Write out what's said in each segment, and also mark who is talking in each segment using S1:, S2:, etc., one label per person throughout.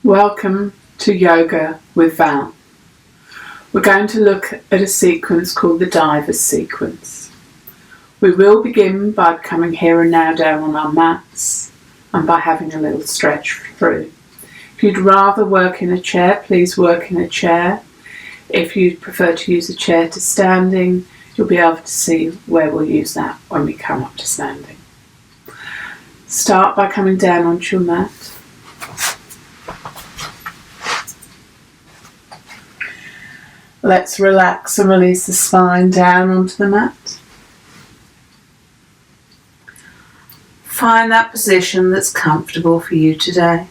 S1: Welcome to Yoga with Val. We're going to look at a sequence called the Divers sequence. We will begin by coming here and now down on our mats and by having a little stretch through. If you'd rather work in a chair, please work in a chair. If you'd prefer to use a chair to standing, you'll be able to see where we'll use that when we come up to standing. Start by coming down onto your mat. Let's relax and release the spine down onto the mat. Find that position that's comfortable for you today.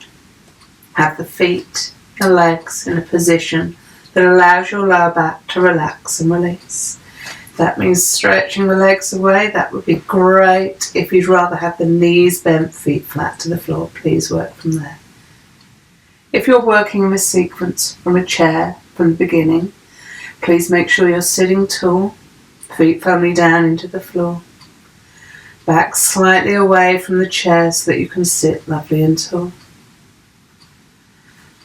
S1: Have the feet and legs in a position that allows your lower back to relax and release. If that means stretching the legs away, that would be great. If you'd rather have the knees bent, feet flat to the floor, please work from there. If you're working in this sequence from a chair from the beginning, please make sure you're sitting tall, feet firmly down into the floor. Back slightly away from the chair so that you can sit lovely and tall.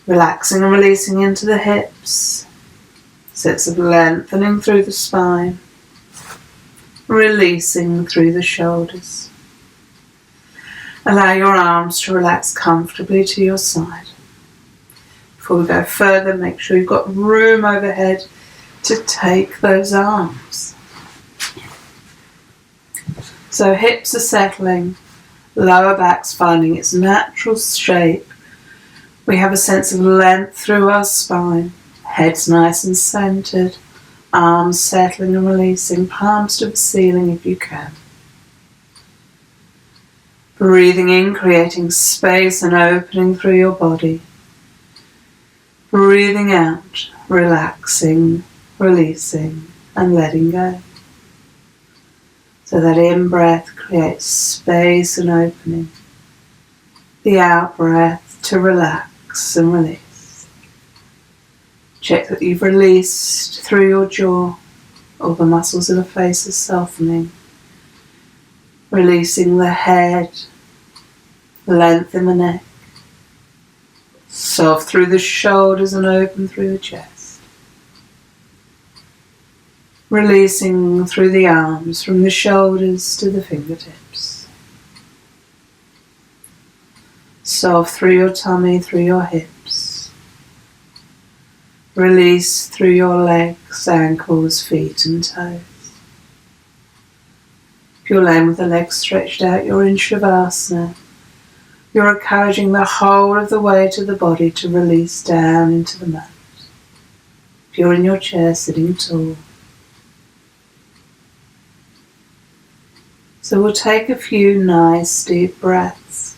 S1: Relaxing and releasing into the hips. Sense of lengthening through the spine. Releasing through the shoulders. Allow your arms to relax comfortably to your side. Before we go further, make sure you've got room overhead to take those arms. So hips are settling, lower back's finding its natural shape. We have a sense of length through our spine, head's nice and centered, arms settling and releasing, palms to the ceiling if you can. Breathing in, creating space and opening through your body. Breathing out, relaxing, releasing and letting go. So that in-breath creates space and opening. The out-breath to relax and release. Check that you've released through your jaw. All the muscles of the face are softening. Releasing the head, length in the neck. Soft through the shoulders and open through the chest. Releasing through the arms, from the shoulders to the fingertips. Soft through your tummy, through your hips. Release through your legs, ankles, feet and toes. If you're laying with the legs stretched out, you're in Shavasana. You're encouraging the whole of the weight of the body to release down into the mat. If you're in your chair, sitting tall. So we'll take a few nice deep breaths.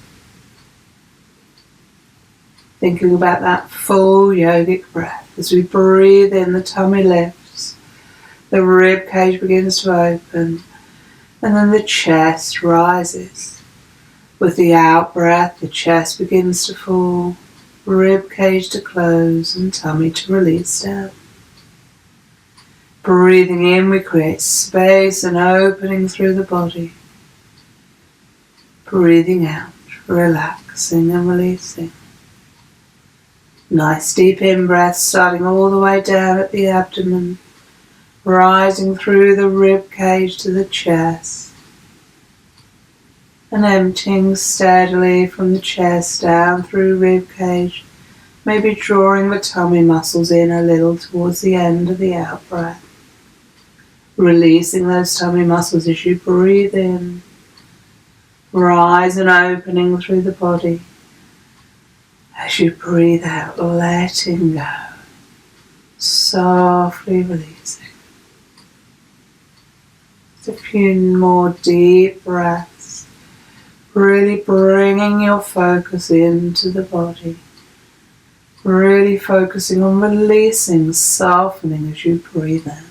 S1: Thinking about that full yogic breath. As we breathe in, the tummy lifts, the rib cage begins to open, and then the chest rises. With the out breath, the chest begins to fall, rib cage to close, and tummy to release down. Breathing in, we create space and opening through the body. Breathing out, relaxing and releasing. Nice deep in-breath, starting all the way down at the abdomen, rising through the rib cage to the chest, and emptying steadily from the chest down through rib cage, maybe drawing the tummy muscles in a little towards the end of the out-breath. Releasing those tummy muscles as you breathe in. Rise and opening through the body. As you breathe out, letting go. Softly releasing. Just a few more deep breaths. Really bringing your focus into the body. Really focusing on releasing, softening as you breathe out.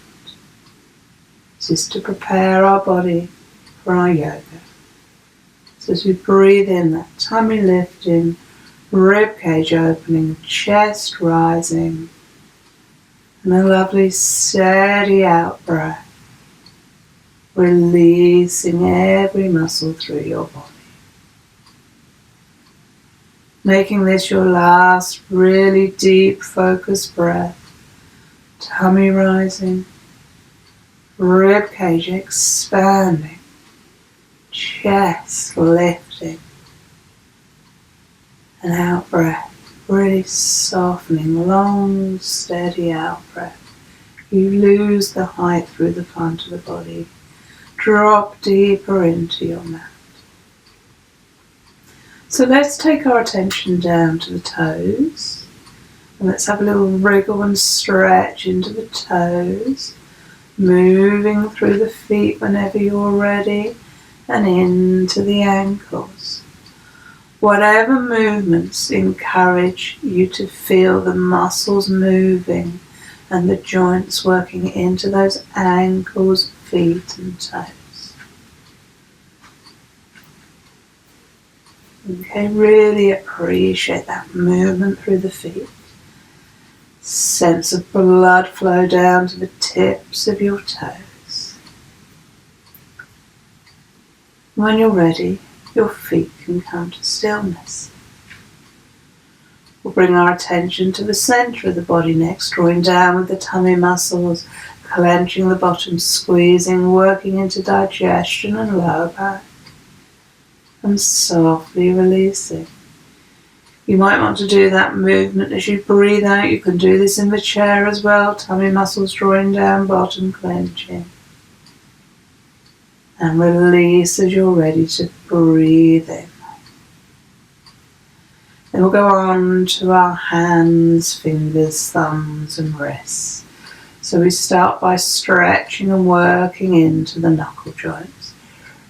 S1: Just to prepare our body for our yoga. So as we breathe in, that tummy lifting, rib cage opening, chest rising, and a lovely steady out breath, releasing every muscle through your body. Making this your last really deep focused breath. Tummy rising, rib cage expanding, chest lifting, and out breath, really softening, long, steady out breath. You lose the height through the front of the body. Drop deeper into your mat. So let's take our attention down to the toes. And let's have a little wriggle and stretch into the toes. Moving through the feet whenever you're ready. And into the ankles. Whatever movements encourage you to feel the muscles moving and the joints working into those ankles, feet and toes. Okay, really appreciate that movement through the feet. Sense of blood flow down to the tips of your toes. When you're ready, your feet can come to stillness. We'll bring our attention to the center of the body next, drawing down with the tummy muscles, clenching the bottom, squeezing, working into digestion and lower back, and softly releasing. You might want to do that movement as you breathe out. You can do this in the chair as well, tummy muscles drawing down, bottom clenching. And release as you're ready to breathe in. Then we'll go on to our hands, fingers, thumbs and wrists. So we start by stretching and working into the knuckle joints.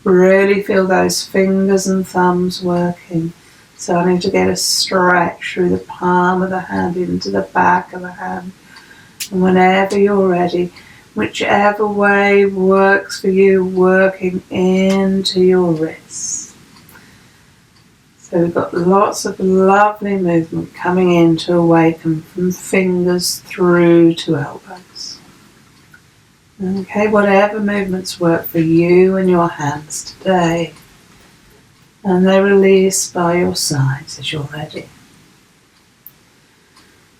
S1: Really feel those fingers and thumbs working. Starting to get a stretch through the palm of the hand into the back of the hand. And whenever you're ready, whichever way works for you, working into your wrists. So we've got lots of lovely movement coming in to awaken from fingers through to elbows. Okay, whatever movements work for you and your hands today. And they release by your sides as you're ready.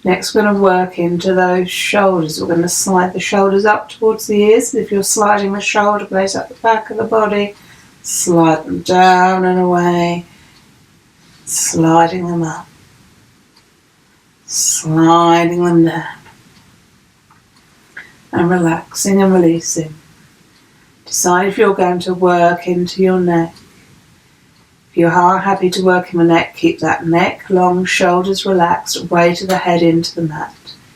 S1: Next we're going to work into those shoulders. We're going to slide the shoulders up towards the ears. If you're sliding the shoulder blades up the back of the body, slide them down and away. Sliding them up. Sliding them down. And relaxing and releasing. Decide if you're going to work into your neck. If you are happy to work in the neck, keep that neck long, shoulders relaxed, weight of the head into the mat.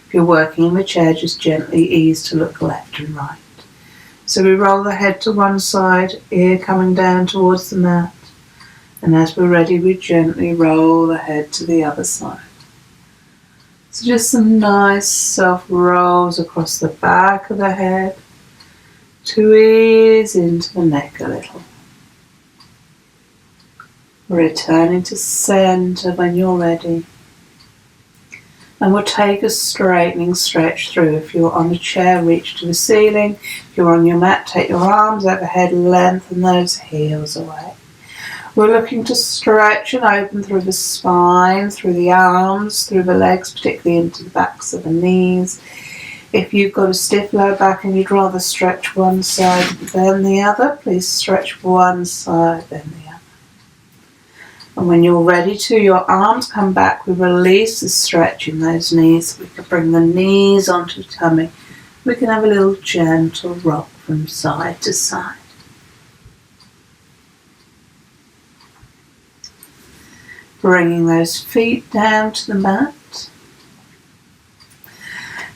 S1: If you're working in the chair, just gently ease to look left and right. So we roll the head to one side, ear coming down towards the mat. And as we're ready, we gently roll the head to the other side. So just some nice soft rolls across the back of the head to ease into the neck a little. Returning to center when you're ready. And we'll take a straightening stretch through. If you're on the chair, reach to the ceiling. If you're on your mat, take your arms overhead, lengthen those heels away. We're looking to stretch and open through the spine, through the arms, through the legs, particularly into the backs of the knees. If you've got a stiff lower back and you'd rather stretch one side than the other, please stretch one side then the other. And when you're ready to, your arms come back. We release the stretch in those knees. We can bring the knees onto the tummy. We can have a little gentle rock from side to side. Bringing those feet down to the mat.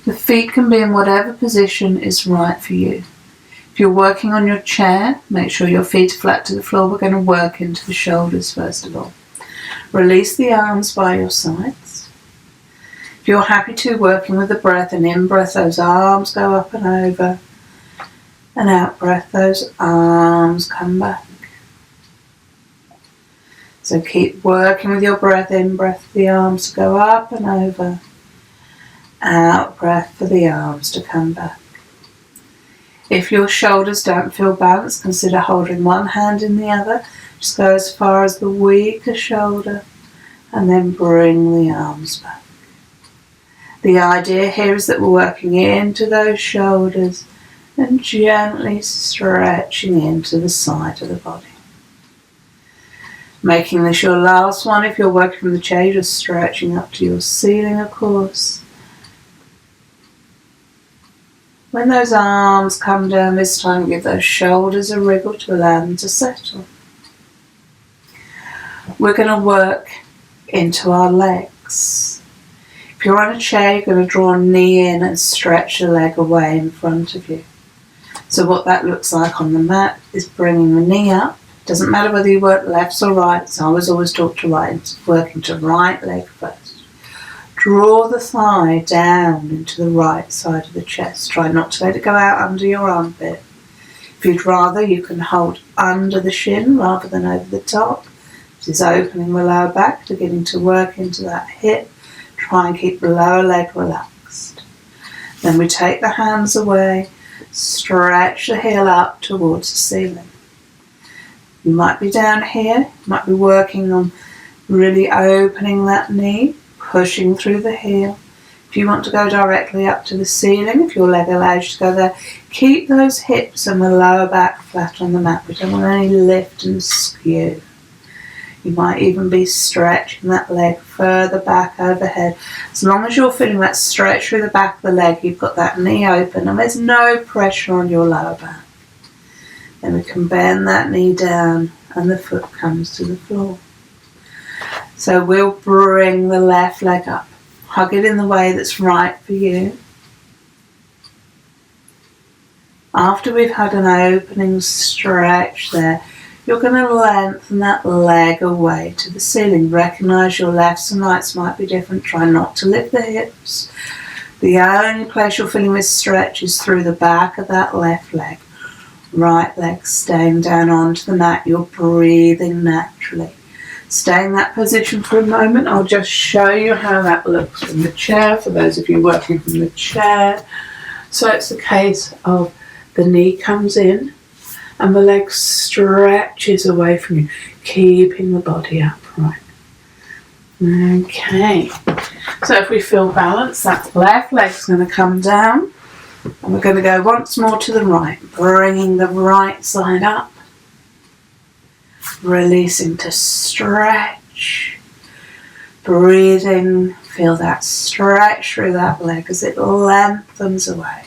S1: The feet can be in whatever position is right for you. If you're working on your chair, make sure your feet are flat to the floor. We're going to work into the shoulders first of all. Release the arms by your sides. If you're happy to, working with the breath, and in breath, those arms go up and over. And out breath, those arms come back. So keep working with your breath, in breath, the arms go up and over. Out breath for the arms to come back. If your shoulders don't feel balanced, consider holding one hand in the other. Just go as far as the weaker shoulder and then bring the arms back. The idea here is that we're working into those shoulders and gently stretching into the side of the body. Making this your last one. If you're working from the chair, you're stretching up to your ceiling, of course. When those arms come down this time, give those shoulders a wriggle to allow them to settle. We're going to work into our legs. If you're on a chair, you're going to draw a knee in and stretch the leg away in front of you. So what that looks like on the mat is bringing the knee up. Doesn't matter whether you work lefts or rights. I was always taught to right, working to right leg first. Draw the thigh down into the right side of the chest. Try not to let it go out under your armpit. If you'd rather, you can hold under the shin rather than over the top. This is opening the lower back, beginning to work into that hip. Try and keep the lower leg relaxed. Then we take the hands away, stretch the heel up towards the ceiling. You might be down here, you might be working on really opening that knee, pushing through the heel. If you want to go directly up to the ceiling, if your leg allows you to go there, keep those hips and the lower back flat on the mat. We don't want any lift and skew. You might even be stretching that leg further back overhead. As long as you're feeling that stretch through the back of the leg, you've got that knee open and there's no pressure on your lower back. Then we can bend that knee down and the foot comes to the floor. So we'll bring the left leg up. Hug it in the way that's right for you. After we've had an opening stretch there, you're going to lengthen that leg away to the ceiling. Recognise your lefts and rights might be different. Try not to lift the hips. The only place you're feeling this stretch is through the back of that left leg. Right leg staying down onto the mat. You're breathing naturally. Stay in that position for a moment. I'll just show you how that looks from the chair, for those of you working from the chair. So it's a case of the knee comes in and the leg stretches away from you, keeping the body upright. Okay, so if we feel balanced, that left leg's going to come down and we're going to go once more to the right, bringing the right side up, releasing to stretch, breathing, feel that stretch through that leg as it lengthens away.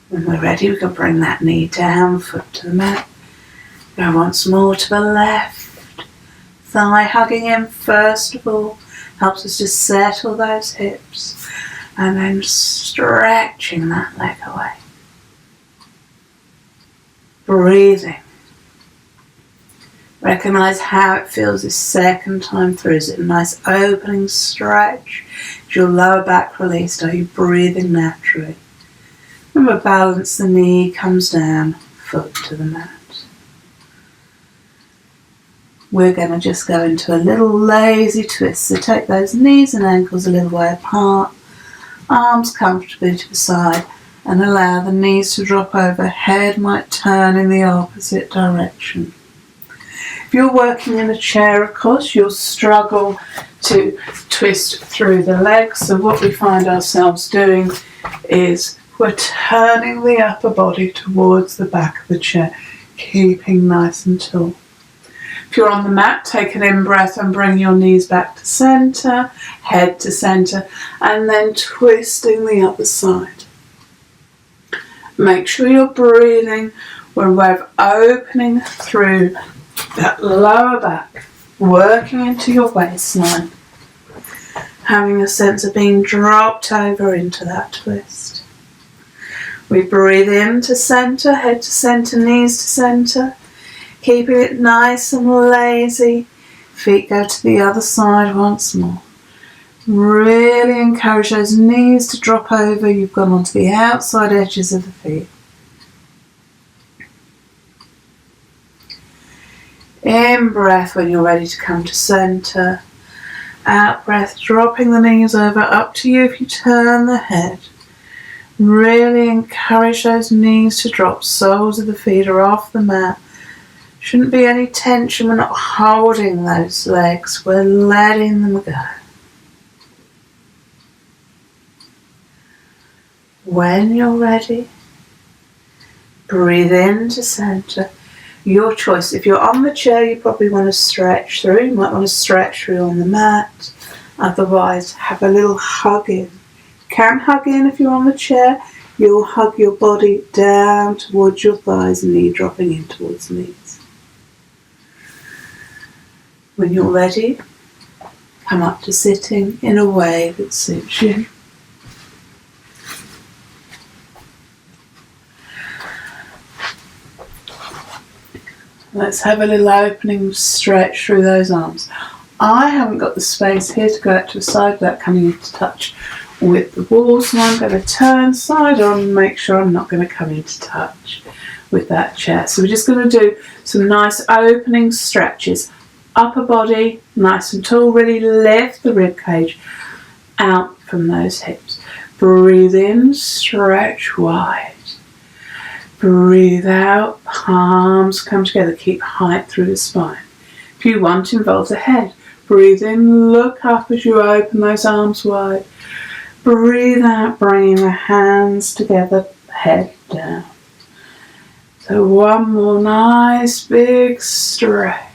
S1: When we're ready, we can bring that knee down, foot to the mat. Go once more to the left. Thigh hugging in first of all. Helps us to settle those hips. And then stretching that leg away. Breathing. Recognise how it feels this second time through. Is it a nice opening stretch? Is your lower back released? Are you breathing naturally? Remember, balance, the knee comes down, foot to the mat. We're going to just go into a little lazy twist. So take those knees and ankles a little way apart, arms comfortably to the side, and allow the knees to drop over. Head might turn in the opposite direction. If you're working in a chair, of course, you'll struggle to twist through the legs. So what we find ourselves doing is we're turning the upper body towards the back of the chair, keeping nice and tall. If you're on the mat, take an in-breath and bring your knees back to centre, head to centre, and then twisting the other side. Make sure you're breathing with a way of opening through that lower back, working into your waistline, having a sense of being dropped over into that twist. We breathe in to centre, head to centre, knees to centre, keeping it nice and lazy. Feet go to the other side once more. Really encourage those knees to drop over. You've gone onto the outside edges of the feet. In breath when you're ready to come to centre. Out breath, dropping the knees over, up to you if you turn the head. Really encourage those knees to drop. Soles of the feet are off the mat. Shouldn't be any tension. We're not holding those legs. We're letting them go. When you're ready, breathe into centre. Your choice. If you're on the chair, you probably want to stretch through. You might want to stretch through on the mat. Otherwise, have a little hug in. Can hug in if you're on the chair. You'll hug your body down towards your thighs and knee dropping in towards the knees. When you're ready, come up to sitting in a way that suits you. Let's have a little opening stretch through those arms. I haven't got the space here to go out to the side without coming into touch with the wall, so I'm going to turn side on and make sure I'm not going to come into touch with that chair. So we're just going to do some nice opening stretches. Upper body, nice and tall, really lift the rib cage out from those hips. Breathe in, stretch wide. Breathe out, palms come together, keep height through the spine. If you want, involve the head. Breathe in, look up as you open those arms wide. Breathe out, bringing the hands together, head down. So one more nice big stretch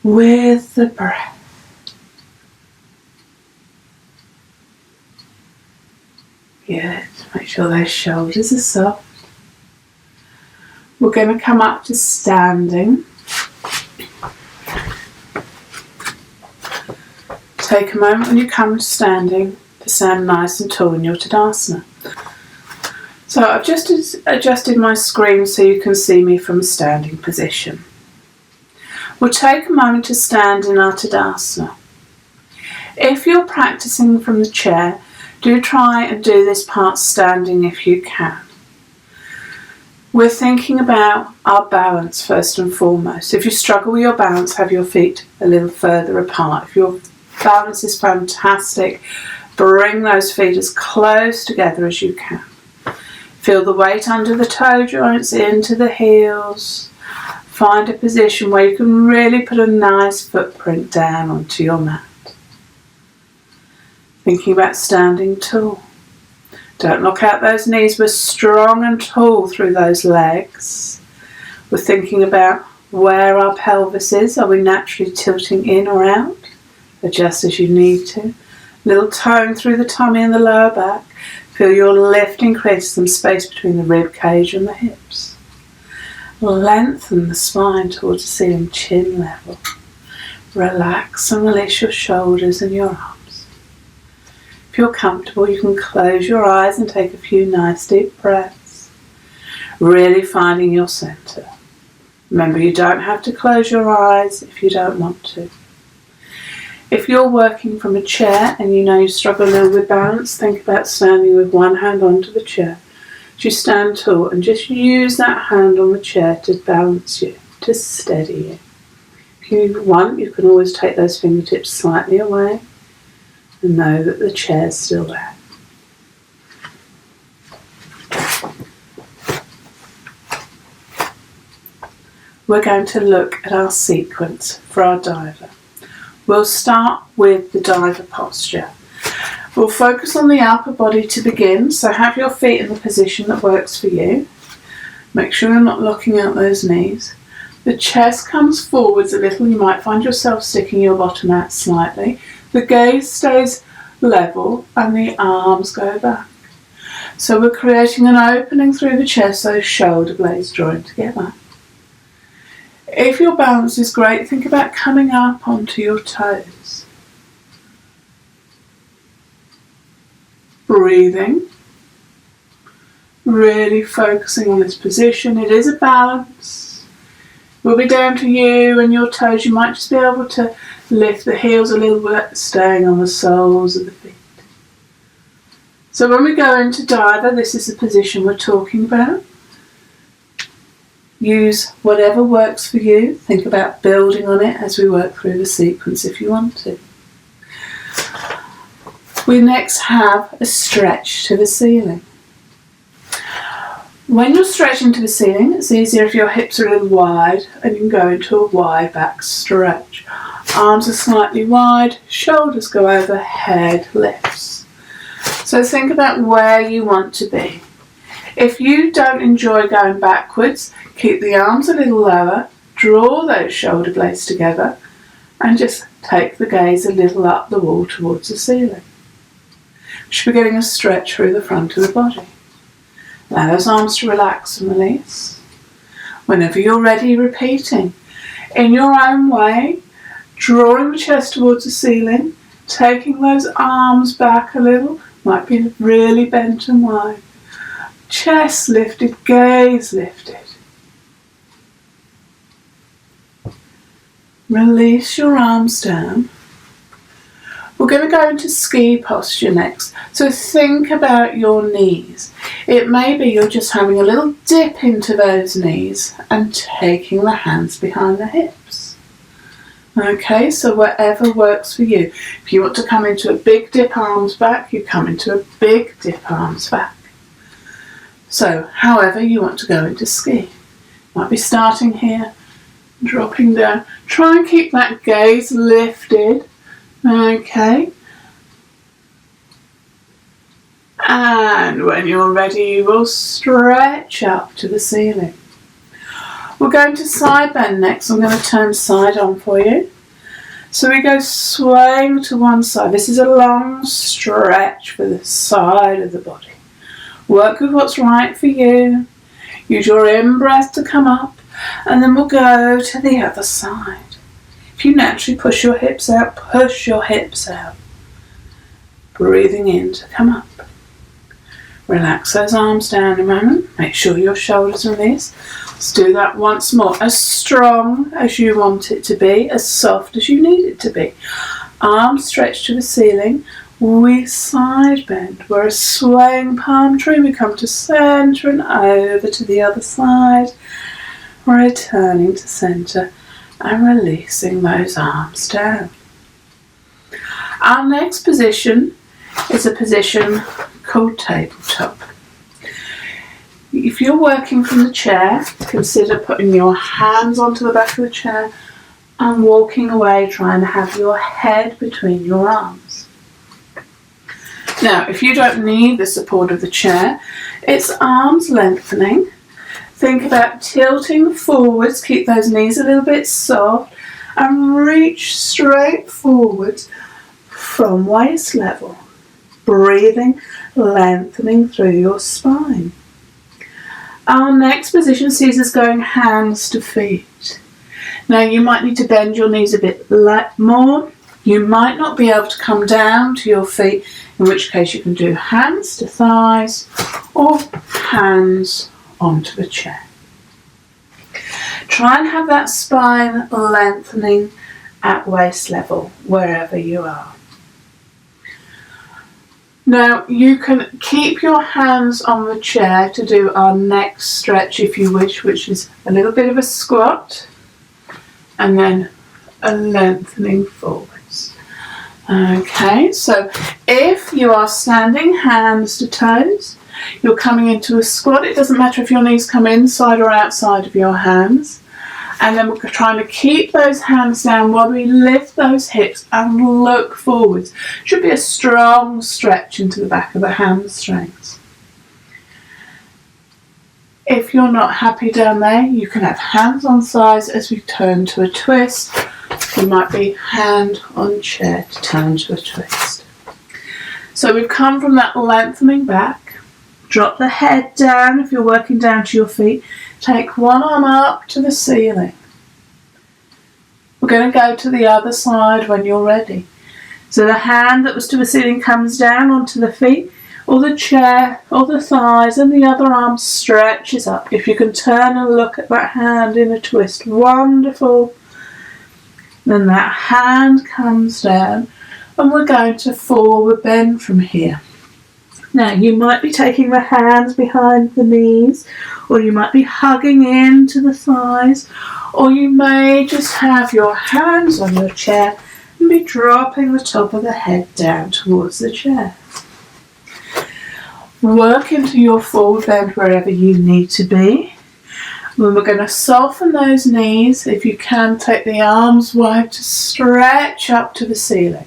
S1: with the breath. Good. Make sure those shoulders are soft. We're going to come up to standing. Take a moment when you come to standing to stand nice and tall in your Tadasana. So I've just adjusted my screen so you can see me from a standing position. We'll take a moment to stand in our Tadasana. If you're practicing from the chair, do try and do this part standing if you can. We're thinking about our balance first and foremost. If you struggle with your balance, have your feet a little further apart. If your balance is fantastic, bring those feet as close together as you can. Feel the weight under the toe joints, into the heels. Find a position where you can really put a nice footprint down onto your mat. Thinking about standing tall. Don't lock out those knees. We're strong and tall through those legs. We're thinking about where our pelvis is. Are we naturally tilting in or out? Adjust as you need to. Little tone through the tummy and the lower back. Feel your lift increase some space between the rib cage and the hips. Lengthen the spine towards the ceiling, chin level. Relax and release your shoulders and your arms. If you're comfortable, you can close your eyes and take a few nice deep breaths, really finding your center. Remember, you don't have to close your eyes if you don't want to. If you're working from a chair and you know you struggle a little with balance, think about standing with one hand onto the chair. As you stand tall, and just use that hand on the chair to balance you, to steady you. If you want, you can always take those fingertips slightly away and know that the chair's still there. We're going to look at our sequence for our diver. We'll start with the diver posture. We'll focus on the upper body to begin, so have your feet in the position that works for you. Make sure you're not locking out those knees. The chest comes forwards a little. You might find yourself sticking your bottom out slightly. The gaze stays level and the arms go back. So we're creating an opening through the chest, those shoulder blades drawing together. If your balance is great, think about coming up onto your toes. Breathing. Really focusing on this position. It is a balance. We'll be down to you and your toes. You might just be able to lift the heels a little bit, staying on the soles of the feet. So when we go into diver, this is the position we're talking about. Use whatever works for you. Think about building on it as we work through the sequence if you want to. We next have a stretch to the ceiling.
S2: When you're stretching to the ceiling, it's easier if your hips are a little wide and you can go into a wide back stretch. Arms are slightly wide, shoulders go over, head lifts. So think about where you want to be. If you don't enjoy going backwards, keep the arms a little lower, draw those shoulder blades together and just take the gaze a little up the wall towards the ceiling. We should be getting a stretch through the front of the body. Allow those arms to relax and release. Whenever you're ready, repeating. In your own way, drawing the chest towards the ceiling, taking those arms back a little, might be really bent and wide. Chest lifted, gaze lifted. Release your arms down. We're going to go into ski posture next. So think about your knees. It may be you're just having a little dip into those knees and taking the hands behind the hips. Okay, so whatever works for you. If you want to come into a big dip arms back, you come into a big dip arms back. So however you want to go into ski. Might be starting here, dropping down. Try and keep that gaze lifted. Okay. And when you're ready, you will stretch up to the ceiling. We're going to side bend next. I'm going to turn side on for you. So we go swaying to one side. This is a long stretch for the side of the body. Work with what's right for you. Use your in-breath to come up. And then we'll go to the other side. If you naturally push your hips out, push your hips out. Breathing in to come up. Relax those arms down a moment. Make sure your shoulders release. Let's do that once more. As strong as you want it to be, as soft as you need it to be. Arms stretched to the ceiling. We side bend. We're a swaying palm tree. We come to center and over to the other side. Returning to center and releasing those arms down. Our next position is a position called tabletop. If you're working from the chair, consider putting your hands onto the back of the chair and walking away, trying to have your head between your arms. Now, if you don't need the support of the chair, it's arms lengthening. Think about tilting forwards, keep those knees a little bit soft, and reach straight forwards from waist level. Breathing, lengthening through your spine. Our next position sees us going hands to feet. Now you might need to bend your knees a bit more. You might not be able to come down to your feet, in which case you can do hands to thighs or hands onto the chair. Try and have that spine lengthening at waist level wherever you are. Now you can keep your hands on the chair to do our next stretch if you wish, which is a little bit of a squat and then a lengthening forwards. Okay, so if you are standing hands to toes, you're coming into a squat. It doesn't matter if your knees come inside or outside of your hands. And then we're trying to keep those hands down while we lift those hips and look forwards. Should be a strong stretch into the back of the hamstrings. If you're not happy down there, you can have hands on sides as we turn to a twist. We might be hand on chair to turn to a twist. So we've come from that lengthening back. Drop the head down if you're working down to your feet. Take one arm up to the ceiling. We're going to go to the other side when you're ready. So the hand that was to the ceiling comes down onto the feet, or the chair, or the thighs, and the other arm stretches up. If you can turn and look at that hand in a twist, wonderful. Then that hand comes down, and we're going to forward bend from here. Now you might be taking the hands behind the knees, or you might be hugging into the thighs, or you may just have your hands on your chair and be dropping the top of the head down towards the chair. Work into your forward bend wherever you need to be. Then we're going to soften those knees. If you can, take the arms wide to stretch up to the ceiling.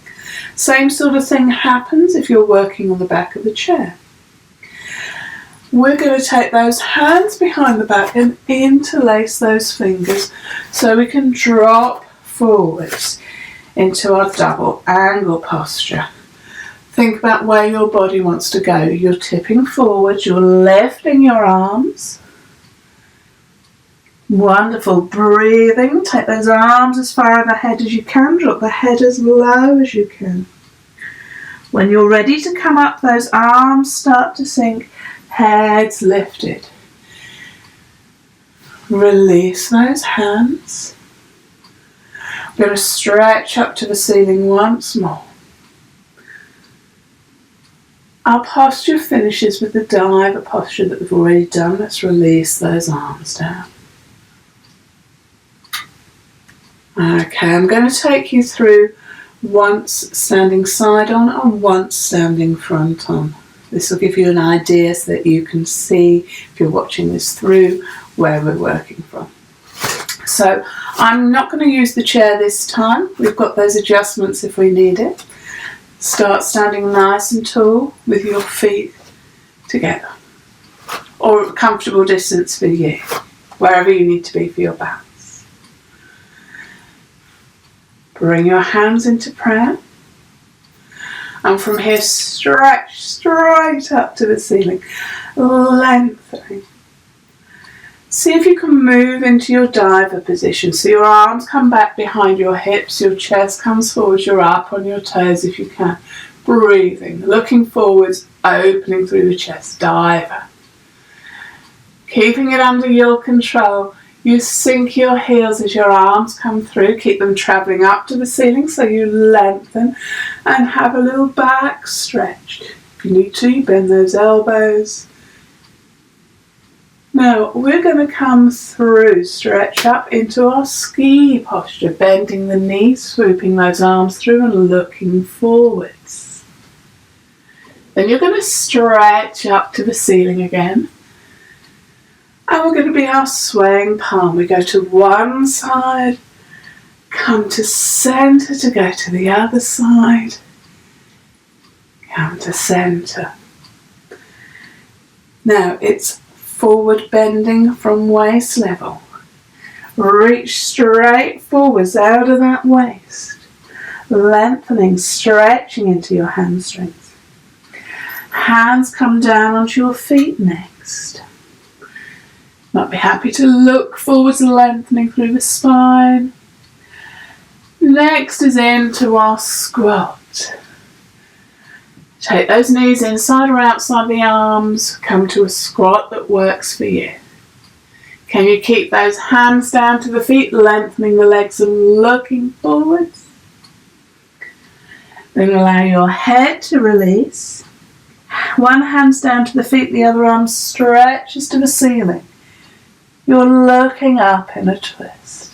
S2: Same sort of thing happens if you're working on the back of the chair. We're going to take those hands behind the back and interlace those fingers so we can drop forwards into our double angle posture. Think about where your body wants to go. You're tipping forward, you're lifting your arms. Wonderful. Breathing. Take those arms as far overhead as you can. Drop the head as low as you can. When you're ready to come up, those arms start to sink. Heads lifted. Release those hands. We're going to stretch up to the ceiling once more. Our posture finishes with the dive, a posture that we've already done. Let's release those arms down. Okay, I'm going to take you through once standing side on and once standing front on. This will give you an idea so that you can see, if you're watching this through, where we're working from. So I'm not going to use the chair this time. We've got those adjustments if we need it. Start standing nice and tall with your feet together, or a comfortable distance for you, wherever you need to be for your balance. Bring your hands into prayer. And from here, stretch straight up to the ceiling, lengthening. See if you can move into your diver position. So your arms come back behind your hips, your chest comes forward, you're up on your toes if you can. Breathing, looking forwards, opening through the chest, diver. Keeping it under your control. You sink your heels as your arms come through, keep them travelling up to the ceiling so you lengthen and have a little back stretch. If you need to, you bend those elbows. Now we're going to come through, stretch up into our ski posture, bending the knees, swooping those arms through and looking forwards. Then you're going to stretch up to the ceiling again. And we're going to be our swaying palm. We go to one side, come to centre to go to the other side, come to centre. Now it's forward bending from waist level. Reach straight forwards out of that waist, lengthening, stretching into your hamstrings. Hands come down onto your feet next. Might be happy to look forwards, lengthening through the spine. Next is into our squat. Take those knees inside or outside the arms. Come to a squat that works for you. Can you keep those hands down to the feet, lengthening the legs and looking forwards? Then allow your head to release. One hand's down to the feet, the other arm stretches to the ceiling. You're looking up in a twist.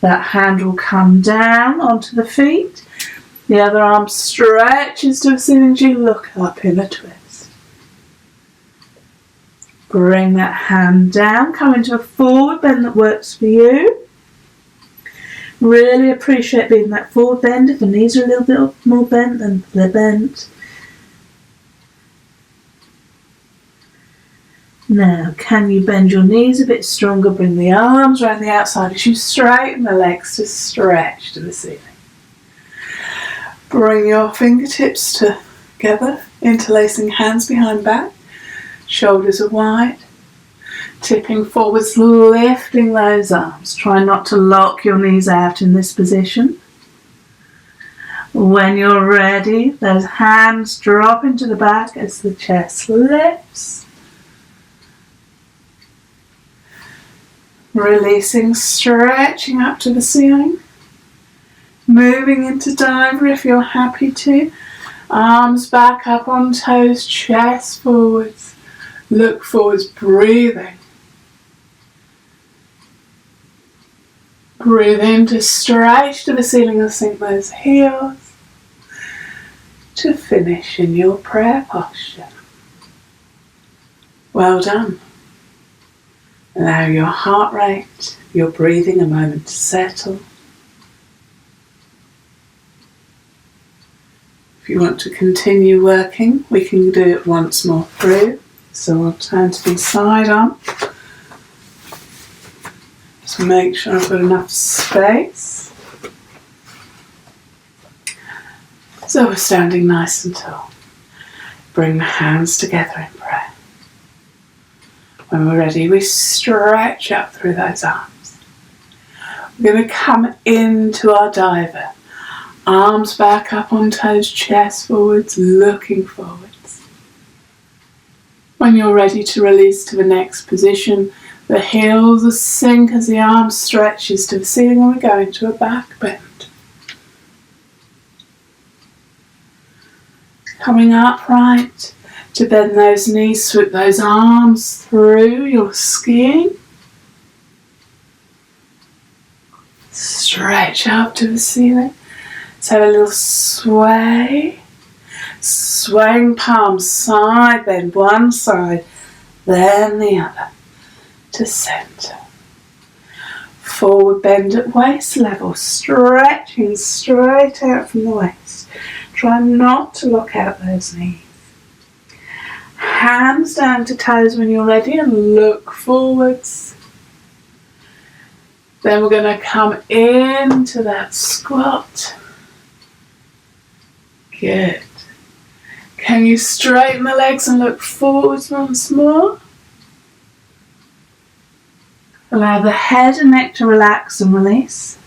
S2: That hand will come down onto the feet. The other arm stretches to the ceiling as you look up in a twist. Bring that hand down. Come into a forward bend that works for you. Really appreciate being that forward bend. If the knees are a little bit more bent, then they're bent. Now, can you bend your knees a bit stronger? Bring the arms around the outside as you straighten the legs to stretch to the ceiling. Bring your fingertips together, interlacing hands behind back. Shoulders are wide. Tipping forwards, lifting those arms. Try not to lock your knees out in this position. When you're ready, those hands drop into the back as the chest lifts. Releasing, stretching up to the ceiling. Moving into diver if you're happy to. Arms back up on toes, chest forwards. Look forwards, breathing. Breathe in to stretch to the ceiling and sink those heels. To finish in your prayer posture. Well done. Allow your heart rate, your breathing a moment to settle. If you want to continue working, we can do it once more through. So I'll turn to the side arm. Just make sure I've got enough space. So we're standing nice and tall. Bring the hands together in prayer. When we're ready, we stretch up through those arms. We're going to come into our diver. Arms back up on toes, chest forwards, looking forwards. When you're ready to release to the next position, the heels will sink as the arm stretches to the ceiling and we go into a back bend. Coming upright. To bend those knees, swoop those arms through your skiing. Stretch up to the ceiling. Let's have a little sway. Swaying palms, side bend, one side, then the other, to centre. Forward bend at waist level, stretching straight out from the waist. Try not to lock out those knees. Hands down to toes when you're ready and look forwards. Then we're going to come into that squat. Good. Can you straighten the legs and look forwards once more? Allow the head and neck to relax and release.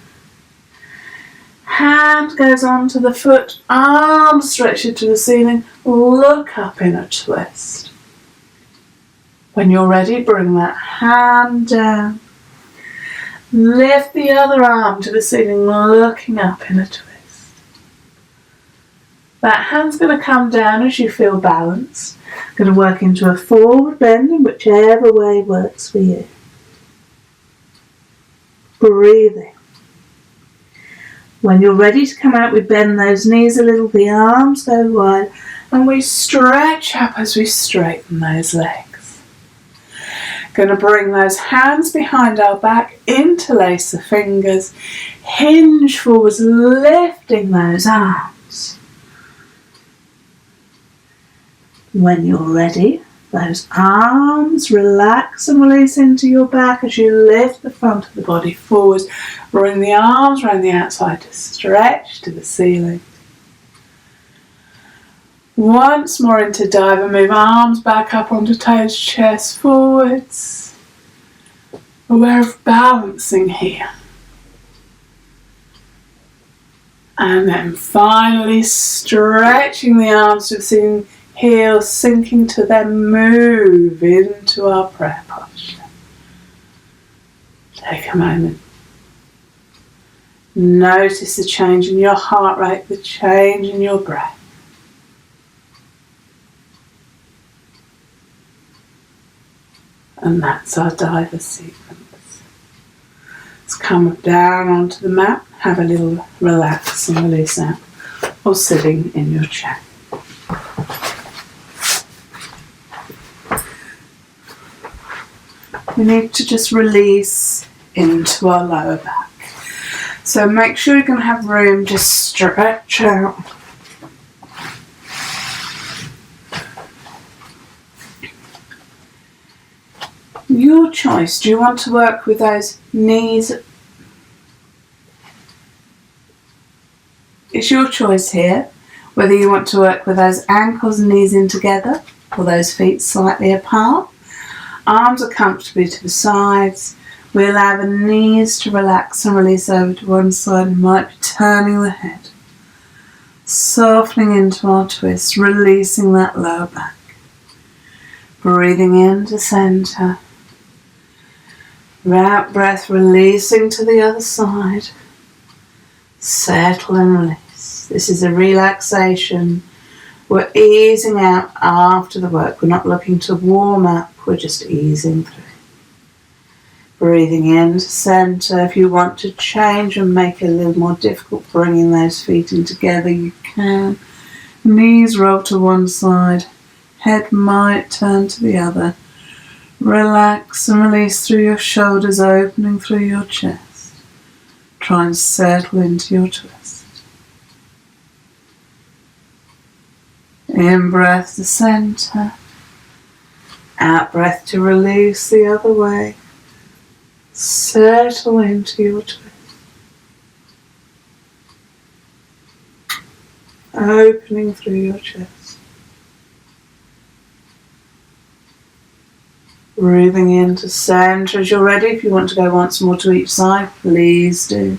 S2: Hand goes onto the foot, arm stretch it to the ceiling, look up in a twist. When you're ready, bring that hand down. Lift the other arm to the ceiling, looking up in a twist. That hand's going to come down as you feel balanced. Going to work into a forward bend in whichever way works for you. Breathing. When you're ready to come out, we bend those knees a little, the arms go wide, and we stretch up as we straighten those legs. Going to bring those hands behind our back, interlace the fingers, hinge forwards, lifting those arms. When you're ready, those arms relax and release into your back as you lift the front of the body forwards. Bring the arms around the outside to stretch to the ceiling. Once more into diver, move arms back up onto toes, chest forwards. Aware of balancing here. And then finally stretching the arms to the ceiling, heels sinking to then move into our prayer posture. Take a moment. Notice the change in your heart rate, the change in your breath. And that's our diver sequence. Let's come down onto the mat, have a little relax and release out, or sitting in your chair. We need to just release into our lower back. So make sure you're going to have room to stretch out. Your choice. Do you want to work with those knees? It's your choice here, whether you want to work with those ankles and knees in together or those feet slightly apart. Arms are comfortably to the sides. We allow the knees to relax and release over to one side. We might be turning the head. Softening into our twist, releasing that lower back. Breathing into centre. Out breath, releasing to the other side. Settle and release. This is a relaxation. We're easing out after the work. We're not looking to warm up. We're just easing through. Breathing into centre. If you want to change and make it a little more difficult, bringing those feet in together, you can. Knees roll to one side. Head might turn to the other. Relax and release through your shoulders, opening through your chest. Try and settle into your twist. In breath to center. Out breath to release the other way. Settle into your twist. Opening through your chest. Breathing into center as you're ready. If you want to go once more to each side, please do.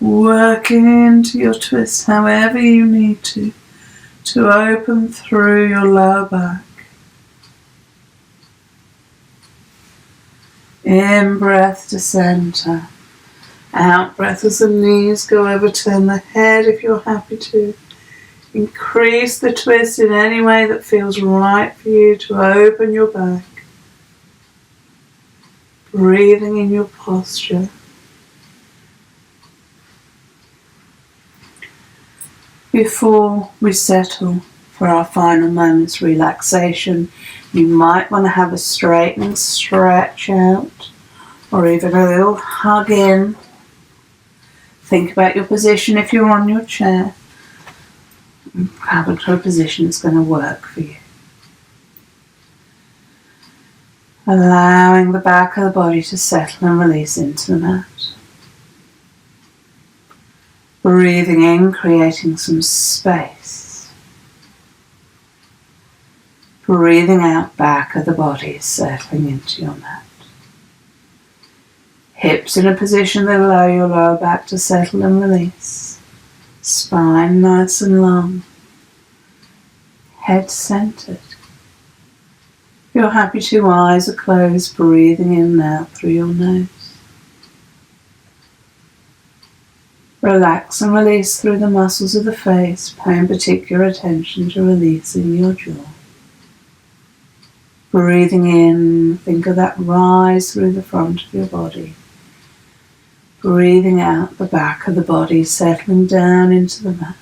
S2: Working into your twist however you need to open through your lower back. In breath to center. Out breath as the knees go over, turn the head if you're happy to. Increase the twist in any way that feels right for you to open your back. Breathing in your posture. Before we settle for our final moment's relaxation, you might want to have a straightening stretch out or even a little hug in. Think about your position if you're on your chair. Come into a position that's going to work for you. Allowing the back of the body to settle and release into the mat. Breathing in, creating some space. Breathing out, back of the body settling into your mat. Hips in a position that allow your lower back to settle and release. Spine nice and long. Head centered. If you're happy to, eyes are closed, breathing in and out through your nose. Relax and release through the muscles of the face, paying particular attention to releasing your jaw. Breathing in, think of that rise through the front of your body. Breathing out, the back of the body settling down into the mat.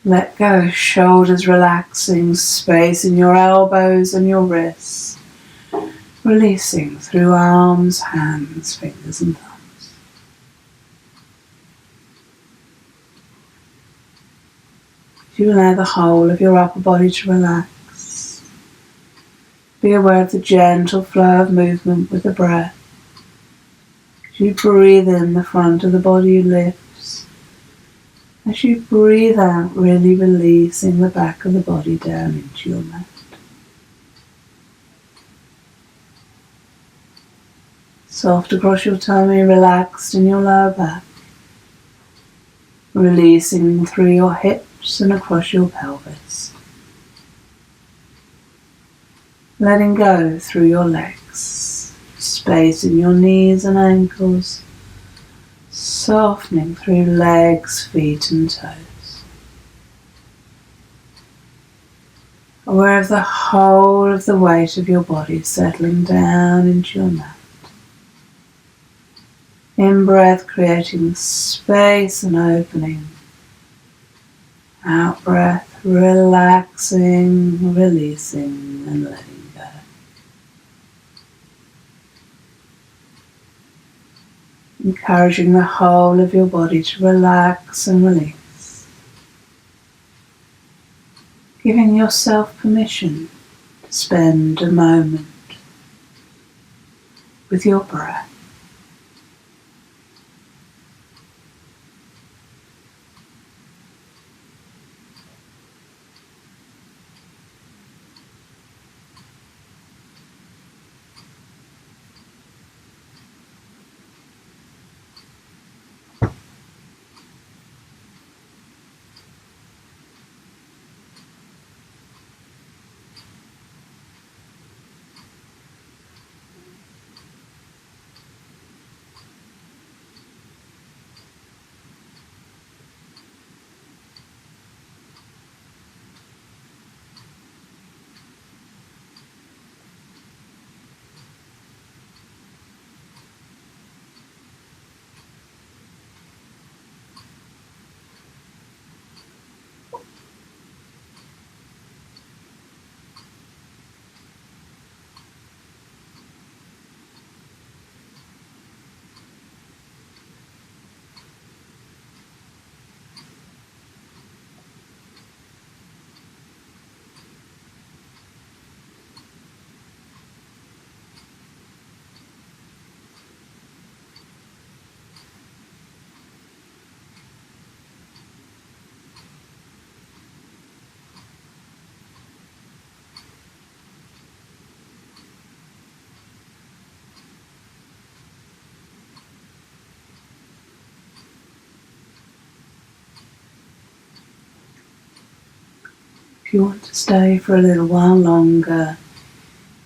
S2: Let go, shoulders relaxing, space in your elbows and your wrists. Releasing through arms, hands, fingers and thumbs. You allow the whole of your upper body to relax. Be aware of the gentle flow of movement with the breath. As you breathe in, the front of the body lifts. As you breathe out, really releasing the back of the body down into your mat. Soft across your tummy, relaxed in your lower back. Releasing through your hips and across your pelvis. Letting go through your legs, space in your knees and ankles, softening through legs, feet and toes. Aware of the whole of the weight of your body settling down into your mat. In breath, creating space and opening. Out breath, relaxing, releasing and letting go. Encouraging the whole of your body to relax and release. Giving yourself permission to spend a moment with your breath.
S1: If you want to stay for a little while longer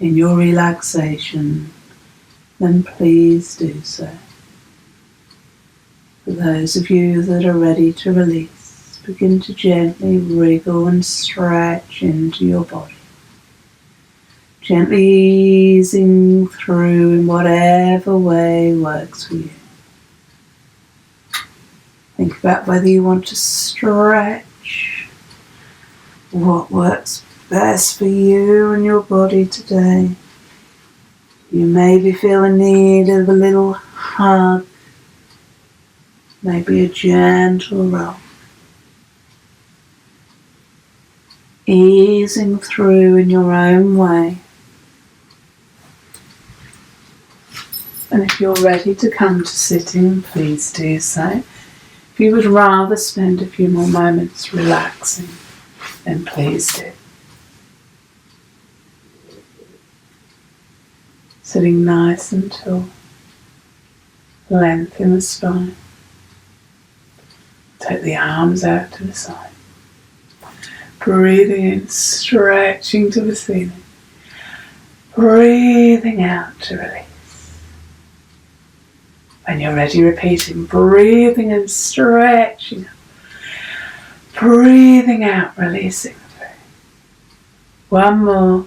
S1: in your relaxation, then please do so. For those of you that are ready to release, begin to gently wriggle and stretch into your body. Gently easing through in whatever way works for you. Think about whether you want to stretch, what works best for you and your body today. You maybe feel a need of a little hug, maybe a gentle roll. Easing through in your own way. And if you're ready to come to sitting, please do so. If you would rather spend a few more moments relaxing, then please do. Sitting nice and tall, length in the spine. Take the arms out to the side. Breathing in, stretching to the ceiling. Breathing out to release. When you're ready, repeating, breathing and stretching. Breathing out, releasing through. One more.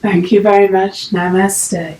S1: Thank you very much. Namaste.